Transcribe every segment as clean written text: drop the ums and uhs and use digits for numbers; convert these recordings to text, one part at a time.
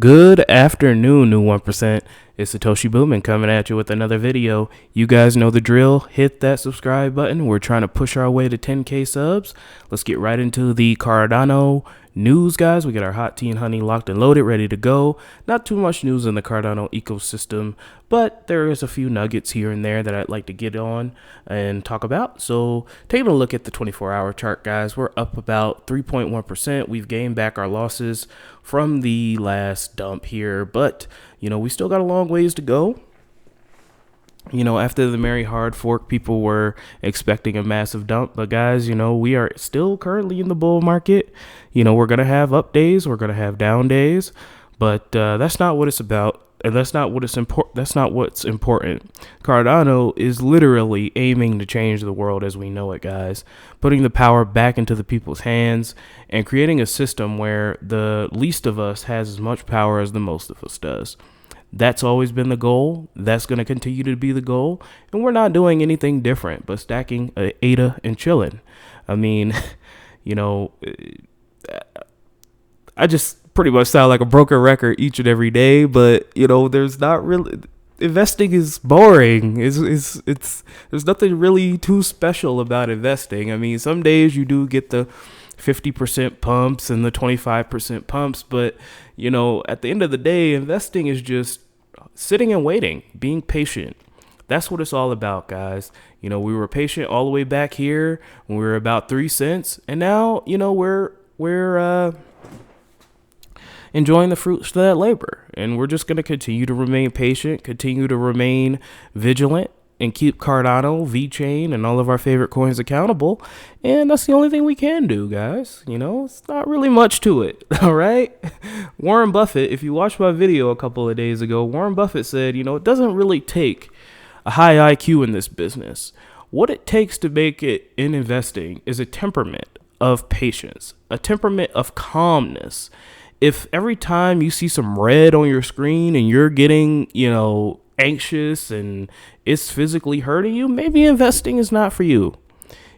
Good afternoon, new 1%. It's Satoshi Boomin coming at you with another video. You guys know the drill. Hit that subscribe button. We're trying to push our way to 10K subs. Let's get right into the Cardano news, guys. We got our hot tea and honey locked and loaded, ready to go. Not too much news in the Cardano ecosystem, but there is a few nuggets here and there that I'd like to get on and talk about. So taking a look at the 24-hour chart, guys, we're up about 3.1%. We've gained back our losses from the last dump here, but we still got a long ways to go. After the merry hard fork, people were expecting a massive dump, but guys, we are still currently in the bull market. We're going to have up days, we're going to have down days, but that's not what it's about. And that's not what's important. Cardano is literally aiming to change the world as we know it, guys. Putting the power back into the people's hands and creating a system where the least of us has as much power as the most of us does. That's always been the goal. That's going to continue to be the goal. And we're not doing anything different but stacking ADA and chilling. I mean, I just pretty much sound like a broken record each and every day, but there's not really, investing is boring. It's there's nothing really too special about investing. I mean, some days you do get the 50% pumps and the 25% pumps, but at the end of the day, investing is just sitting and waiting, being patient. That's what it's all about, guys. We were patient all the way back here when we were about 3 cents, and now we're enjoying the fruits of that labor. And we're just going to continue to remain patient, continue to remain vigilant, and keep Cardano, VeChain, and all of our favorite coins accountable. And that's the only thing we can do, guys. It's not really much to it. All right. Warren Buffett, if you watched my video a couple of days ago, Warren Buffett said, it doesn't really take a high IQ in this business. What it takes to make it in investing is a temperament of patience, a temperament of calmness. If every time you see some red on your screen and you're getting, anxious and it's physically hurting you, maybe investing is not for you.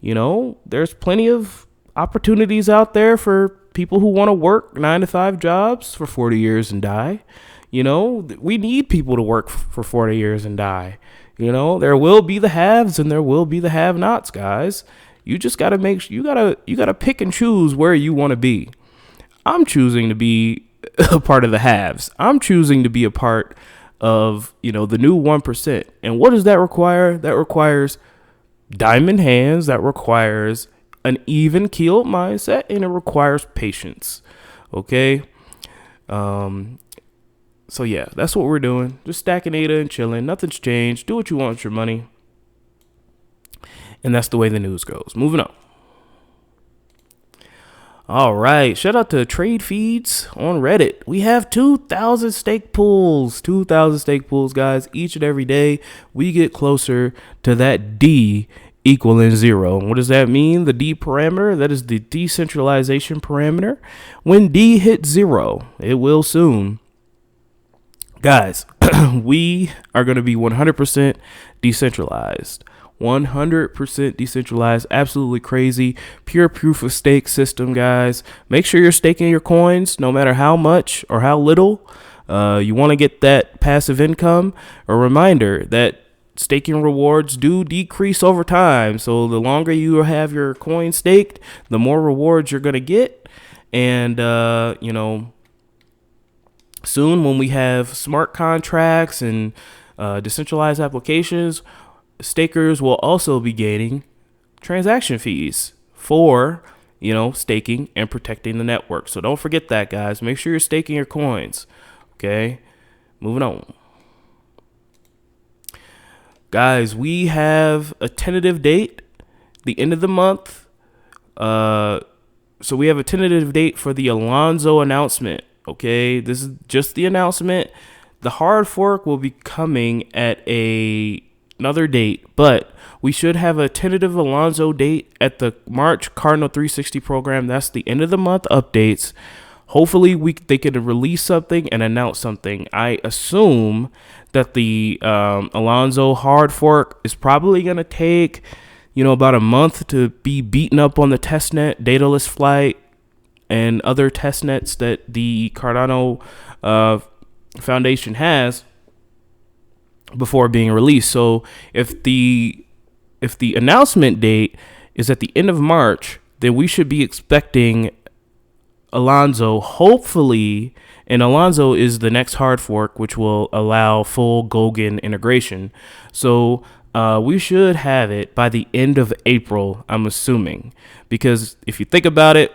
There's plenty of opportunities out there for people who want to work 9-to-5 jobs for 40 years and die. We need people to work for 40 years and die. There will be the haves and there will be the have-nots, guys. You just got to you got to pick and choose where you want to be. I'm choosing to be a part of the haves. I'm choosing to be a part of, the new 1%. And what does that require? That requires diamond hands. That requires an even keeled mindset, and it requires patience. Okay. So yeah, that's what we're doing. Just stacking ADA and chilling. Nothing's changed. Do what you want with your money. And that's the way the news goes. Moving on. All right. Shout out to Trade Feeds on Reddit. We have 2,000 stake pools. 2,000 stake pools, guys. Each and every day, we get closer to that D equaling 0. What does that mean? The D parameter, that is the decentralization parameter. When D hits 0, it will soon. Guys, we are going to be 100% decentralized. 100% decentralized, absolutely crazy, pure proof of stake system, guys. Make sure you're staking your coins, no matter how much or how little. You want to get that passive income. A reminder that staking rewards do decrease over time. So the longer you have your coin staked, the more rewards you're going to get. And, soon when we have smart contracts and decentralized applications, stakers will also be gaining transaction fees for, staking and protecting the network. So don't forget that, guys. Make sure you're staking your coins. Okay. Moving on. Guys, we have a tentative date, the end of the month. So we have a tentative date for the Alonzo announcement. Okay. This is just the announcement. The hard fork will be coming at another date, but we should have a tentative Alonzo date at the March Cardano 360 program. That's the end of the month updates. Hopefully they can release something and announce something. I assume that the Alonzo hard fork is probably going to take, about a month to be beaten up on the testnet, dataless flight, and other test nets that the Cardano uh, Foundation has before being released. So if the announcement date is at the end of March, then we should be expecting Alonzo, hopefully, and Alonzo is the next hard fork, which will allow full Goguen integration. So we should have it by the end of April, I'm assuming, because if you think about it,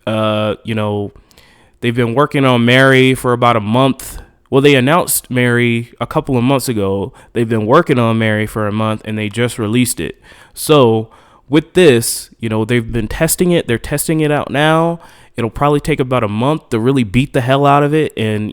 they've been working on Mary for about a month. Well, they announced Mary a couple of months ago. They've been working on Mary for a month, and they just released it. So with this, they've been testing it. They're testing it out now. It'll probably take about a month to really beat the hell out of it and,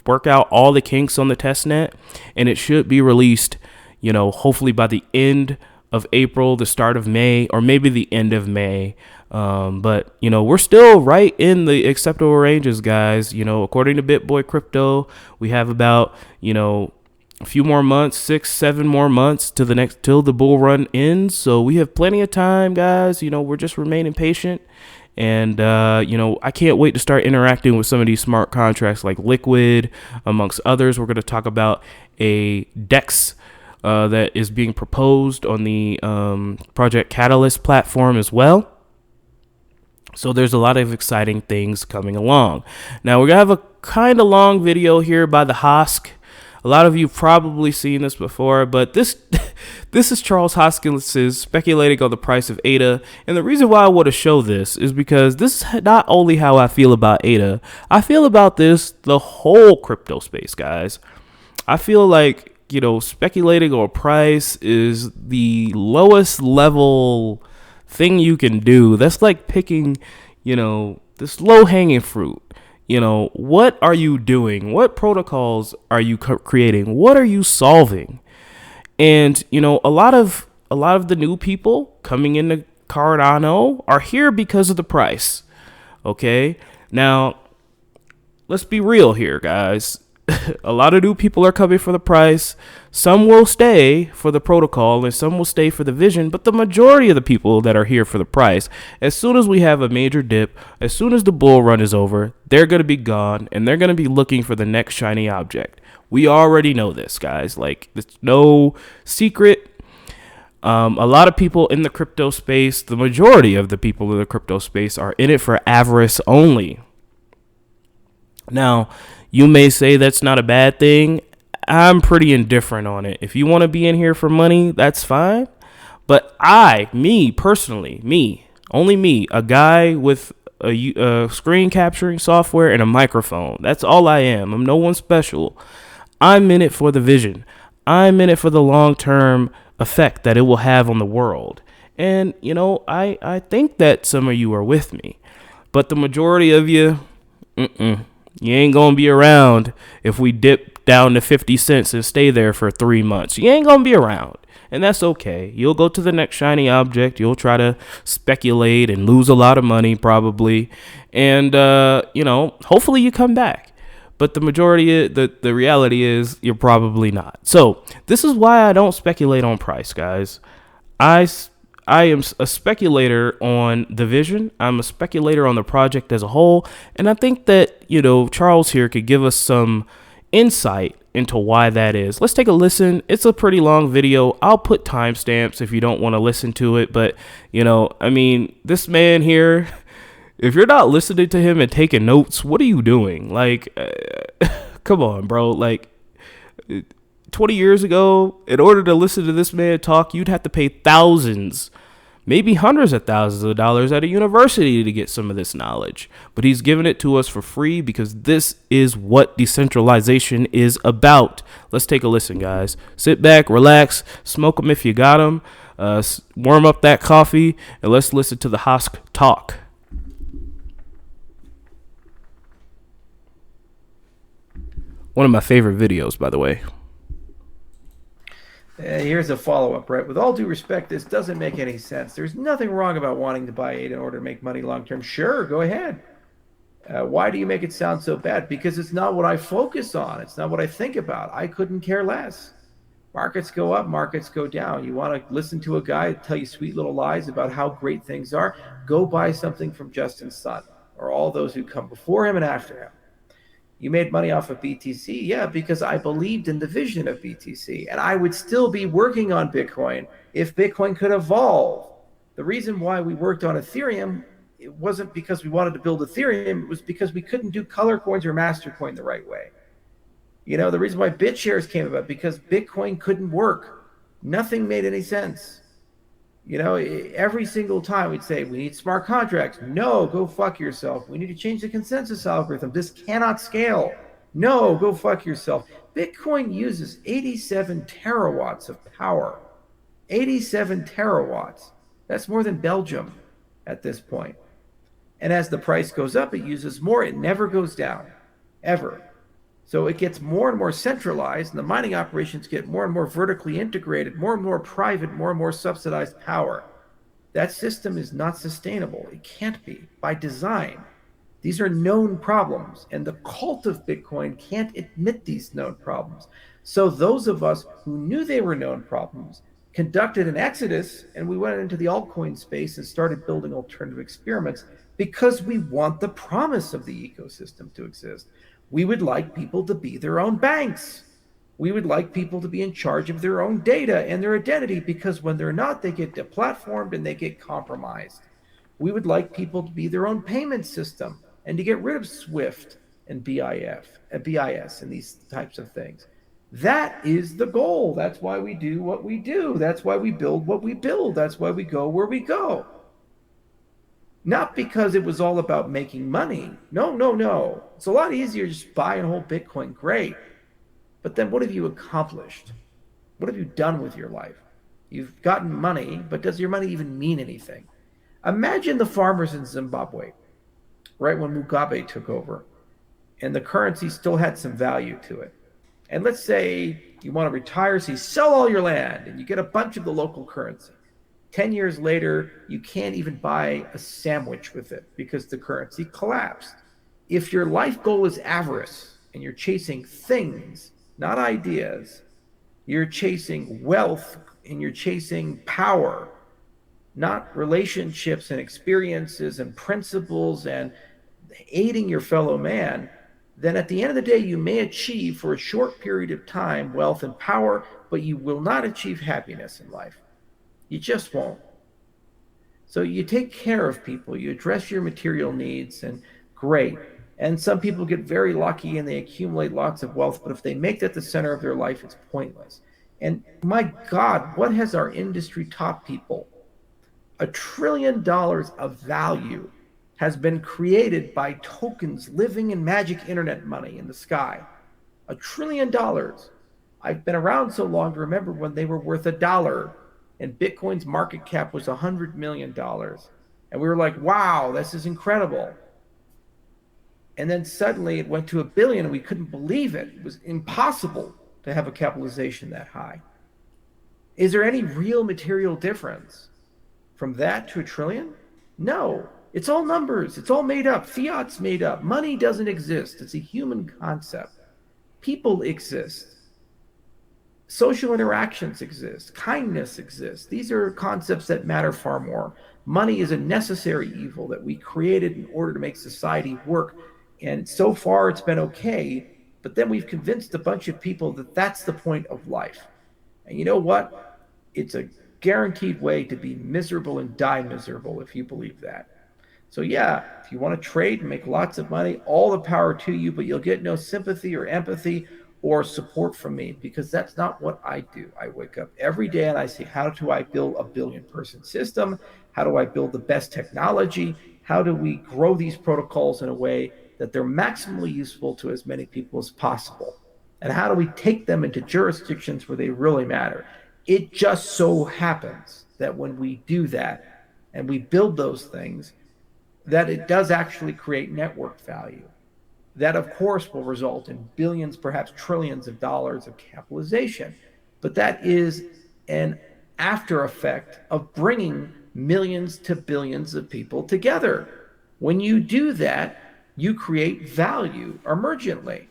work out all the kinks on the test net. And it should be released, hopefully by the end of April, the start of May, or maybe the end of May. But we're still right in the acceptable ranges, guys. According to BitBoy Crypto, we have about, a few more months, 6-7 more months till the bull run ends. So we have plenty of time, guys. We're just remaining patient. And, I can't wait to start interacting with some of these smart contracts like Liquid, amongst others. We're going to talk about a DEX that is being proposed on the Project Catalyst platform as well. So there's a lot of exciting things coming along. Now, we're going to have a kind of long video here by the Husk. A lot of you probably seen this before, but this is Charles Hoskinson speculating on the price of ADA. And the reason why I want to show this is because this is not only how I feel about ADA. I feel about the whole crypto space, guys. I feel like, speculating on price is the lowest level thing you can do. That's like picking, this low hanging fruit. What are you doing? What protocols are you creating? What are you solving? And, a lot of the new people coming into Cardano are here because of the price. Okay. Now, let's be real here, guys. A lot of new people are coming for the price. Some will stay for the protocol and some will stay for the vision. But the majority of the people that are here for the price, as soon as we have a major dip, as soon as the bull run is over, they're going to be gone and they're going to be looking for the next shiny object. We already know this, guys. Like, it's no secret. A lot of people in the crypto space, the majority of the people in the crypto space are in it for avarice only. Now, you may say that's not a bad thing. I'm pretty indifferent on it. If you want to be in here for money, that's fine. But me personally, a guy with a screen capturing software and a microphone. That's all I am. I'm no one special. I'm in it for the vision. I'm in it for the long-term effect that it will have on the world. And, I think that some of you are with me. But the majority of you, you ain't going to be around if we dip down to 50 cents and stay there for 3 months. You ain't going to be around. And that's okay. You'll go to the next shiny object. You'll try to speculate and lose a lot of money probably. And, hopefully you come back. But the majority, the reality is you're probably not. So this is why I don't speculate on price, guys. I am a speculator on the vision. I'm a speculator on the project as a whole. And I think that, Charles here could give us some insight into why that is. Let's take a listen. It's a pretty long video. I'll put timestamps if you don't want to listen to it. But, this man here, if you're not listening to him and taking notes, what are you doing? Like, come on, bro. Like, 20 years ago, in order to listen to this man talk, you'd have to pay thousands, maybe hundreds of thousands of dollars at a university to get some of this knowledge. But he's giving it to us for free because this is what decentralization is about. Let's take a listen, guys. Sit back, relax, smoke them if you got them, warm up that coffee, and let's listen to the Husk talk. One of my favorite videos, by the way. Here's a follow-up, right? With all due respect, this doesn't make any sense. There's nothing wrong about wanting to buy ADA in order to make money long-term. Sure, go ahead. Why do you make it sound so bad? Because it's not what I focus on. It's not what I think about. I couldn't care less. Markets go up, markets go down. You want to listen to a guy tell you sweet little lies about how great things are? Go buy something from Justin Sun. or all those who come before him and after him. You made money off of BTC? Yeah, because I believed in the vision of BTC, and I would still be working on Bitcoin if Bitcoin could evolve. The reason why we worked on Ethereum, it wasn't because we wanted to build Ethereum, it was because we couldn't do color coins or Mastercoin the right way. You know, the reason why BitShares came about, because Bitcoin couldn't work. Nothing made any sense. You know, every single time we'd say, we need smart contracts. No, go fuck yourself. We need to change the consensus algorithm. This cannot scale. No, go fuck yourself. Bitcoin uses 87 terawatts of power. 87 terawatts. That's more than Belgium at this point. And as the price goes up, it uses more. It never goes down, ever. So it gets more and more centralized, and the mining operations get more and more vertically integrated, more and more private, more and more subsidized power. That system is not sustainable. It can't be by design. These are known problems, and the cult of Bitcoin can't admit these known problems. So those of us who knew they were known problems conducted an exodus, and we went into the altcoin space and started building alternative experiments because we want the promise of the ecosystem to exist. We would like people to be their own banks. We would like people to be in charge of their own data and their identity, because when they're not, they get deplatformed and they get compromised. We would like people to be their own payment system and to get rid of SWIFT and BIS and these types of things. That is the goal. That's why we do what we do. That's why we build what we build. That's why we go where we go. Not because it was all about making money. No. It's a lot easier to just buy and hold Bitcoin. Great. But then what have you accomplished? What have you done with your life? You've gotten money, but does your money even mean anything? Imagine the farmers in Zimbabwe, right when Mugabe took over, and the currency still had some value to it. And let's say you want to retire, so you sell all your land and you get a bunch of the local currency. 10 years later, you can't even buy a sandwich with it because the currency collapsed. If your life goal is avarice and you're chasing things, not ideas, you're chasing wealth and you're chasing power, not relationships and experiences and principles and aiding your fellow man, then at the end of the day, you may achieve for a short period of time wealth and power, but you will not achieve happiness in life. You just won't. So you take care of people, you address your material needs, and great. And some people get very lucky and they accumulate lots of wealth, but if they make that the center of their life, it's pointless. And my God, what has our industry taught people? $1 trillion of value has been created by tokens living in magic internet money in the sky. $1 trillion. I've been around so long to remember when they were worth $1 and Bitcoin's market cap was $100 million. And we were like, wow, this is incredible. And then suddenly it went to $1 billion and we couldn't believe it. It was impossible to have a capitalization that high. Is there any real material difference from that to $1 trillion? No. It's all numbers. It's all made up. Fiat's made up. Money doesn't exist. It's a human concept. People exist. Social interactions exist. Kindness exists. These are concepts that matter far more. Money is a necessary evil that we created in order to make society work. And so far it's been okay, but then we've convinced a bunch of people that that's the point of life. And you know what? It's a guaranteed way to be miserable and die miserable if you believe that. So yeah, if you want to trade and make lots of money, all the power to you, but you'll get no sympathy or empathy or support from me, because that's not what I do. I wake up every day and I say, how do I build a billion-person system? How do I build the best technology? How do we grow these protocols in a way that they're maximally useful to as many people as possible? And how do we take them into jurisdictions where they really matter? It just so happens that when we do that and we build those things, that it does actually create network value. That, of course, will result in billions, perhaps trillions of dollars of capitalization. But that is an after effect of bringing millions to billions of people together. When you do that, you create value emergently.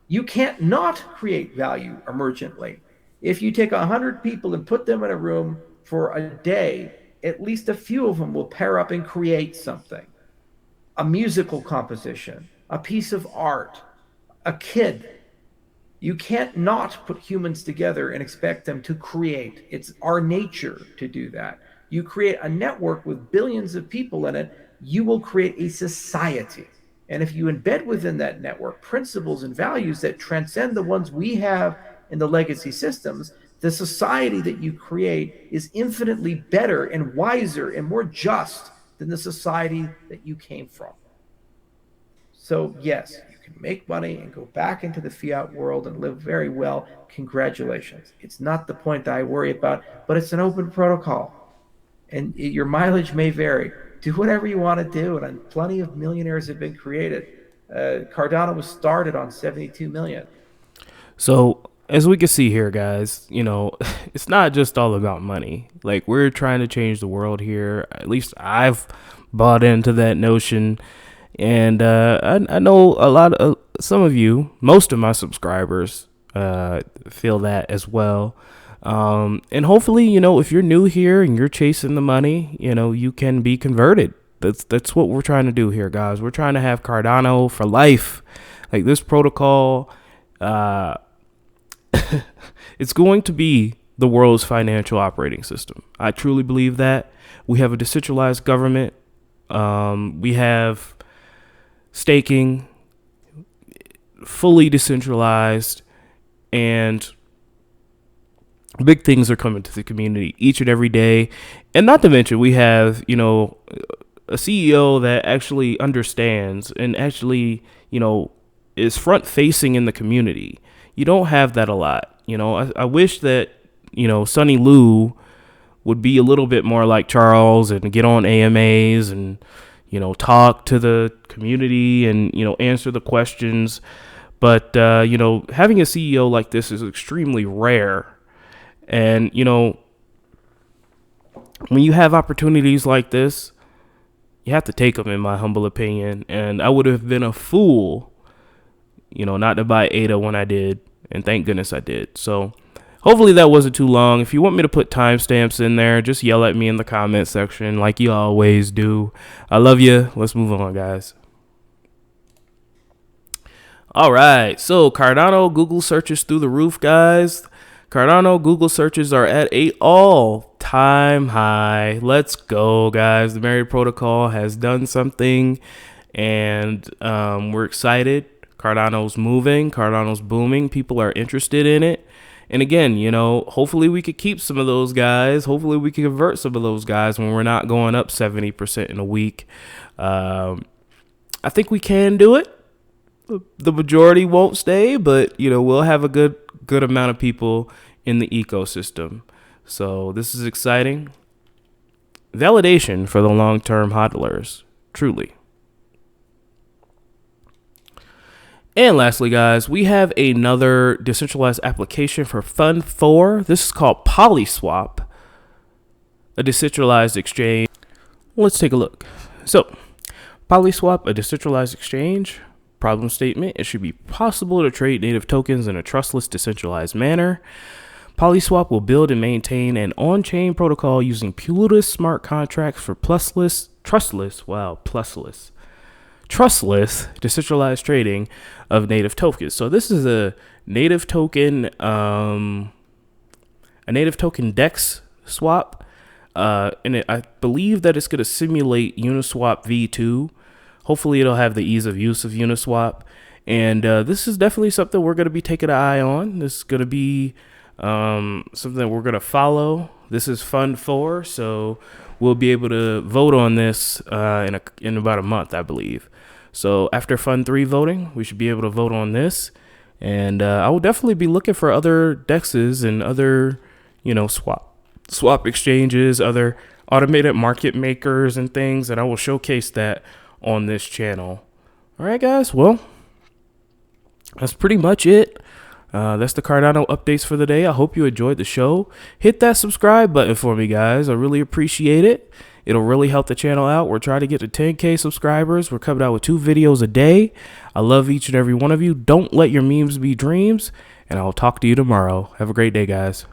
You can't not create value emergently. If you take 100 people and put them in a room for a day, at least a few of them will pair up and create something. a musical composition, a piece of art, a kid. You can't not put humans together and expect them to create. It's our nature to do that. You create a network with billions of people in it, you will create a society. And if you embed within that network principles and values that transcend the ones we have in the legacy systems, the society that you create is infinitely better and wiser and more just than the society that you came from. So yes, you can make money and go back into the fiat world and live very well. Congratulations. It's not the point that I worry about, but it's an open protocol. And your mileage may vary. Do whatever you want to do, and plenty of millionaires have been created. Cardano was started on 72 million. So as we can see here, guys, you know, it's not just all about money. Like, we're trying to change the world here. At least I've bought into that notion. And I know a lot of some of you, most of my subscribers feel that as well. And hopefully, you know, if you're new here and you're chasing the money, you know, you can be converted. That's what we're trying to do here, guys. We're trying to have Cardano for life. Like, this protocol, it's going to be the world's financial operating system. I truly believe that. We have a decentralized government. We have staking, fully decentralized, and big things are coming to the community each and every day. And not to mention, we have, you know, a CEO that actually understands and actually, you know, is front facing in the community. You don't have that a lot. You know, I wish that, you know, Sonny Lou would be a little bit more like Charles and get on AMAs and, you know, talk to the community and, you know, answer the questions. But, you know, having a CEO like this is extremely rare. And, you know, when you have opportunities like this, you have to take them, in my humble opinion. And I would have been a fool, you know, not to buy ADA when I did. And thank goodness I did. So hopefully that wasn't too long. If you want me to put timestamps in there, just yell at me in the comment section like you always do. I love you. Let's move on, guys. All right. So Cardano Google searches through the roof, guys. Cardano Google searches are at a all-time high. Let's go, guys. The Mary protocol has done something, and we're excited. Cardano's moving. Cardano's booming. People are interested in it. And again, you know, hopefully we could keep some of those guys. Hopefully we can convert some of those guys when we're not going up 70% in a week. I think we can do it. The majority won't stay, but, you know, we'll have a good amount of people in the ecosystem. So this is exciting. Validation for the long-term hodlers, truly. And lastly, guys, we have another decentralized application for Fund 4. This is called PolySwap, a decentralized exchange. Let's take a look. So, PolySwap, a decentralized exchange. Problem statement: it should be possible to trade native tokens in a trustless, decentralized manner. PolySwap will build and maintain an on-chain protocol using Plutus smart contracts for trustless decentralized trading of native tokens. So this is a native token DEX swap, and I believe that it's going to simulate Uniswap v2. Hopefully it'll have the ease of use of Uniswap, and this is definitely something we're going to be taking an eye on. This is going to be something that we're going to follow. This is Fund 4, so we'll be able to vote on this in about a month, I believe. So after Fund 3 voting, we should be able to vote on this. And I will definitely be looking for other DEXs and other, you know, swap exchanges, other automated market makers and things. And I will showcase that on this channel. All right, guys. Well, that's pretty much it. That's the Cardano updates for the day. I hope you enjoyed the show. Hit that subscribe button for me, guys. I really appreciate it. It'll really help the channel out. We're trying to get to 10K subscribers. We're coming out with 2 videos a day. I love each and every one of you. Don't let your memes be dreams, and I'll talk to you tomorrow. Have a great day, guys.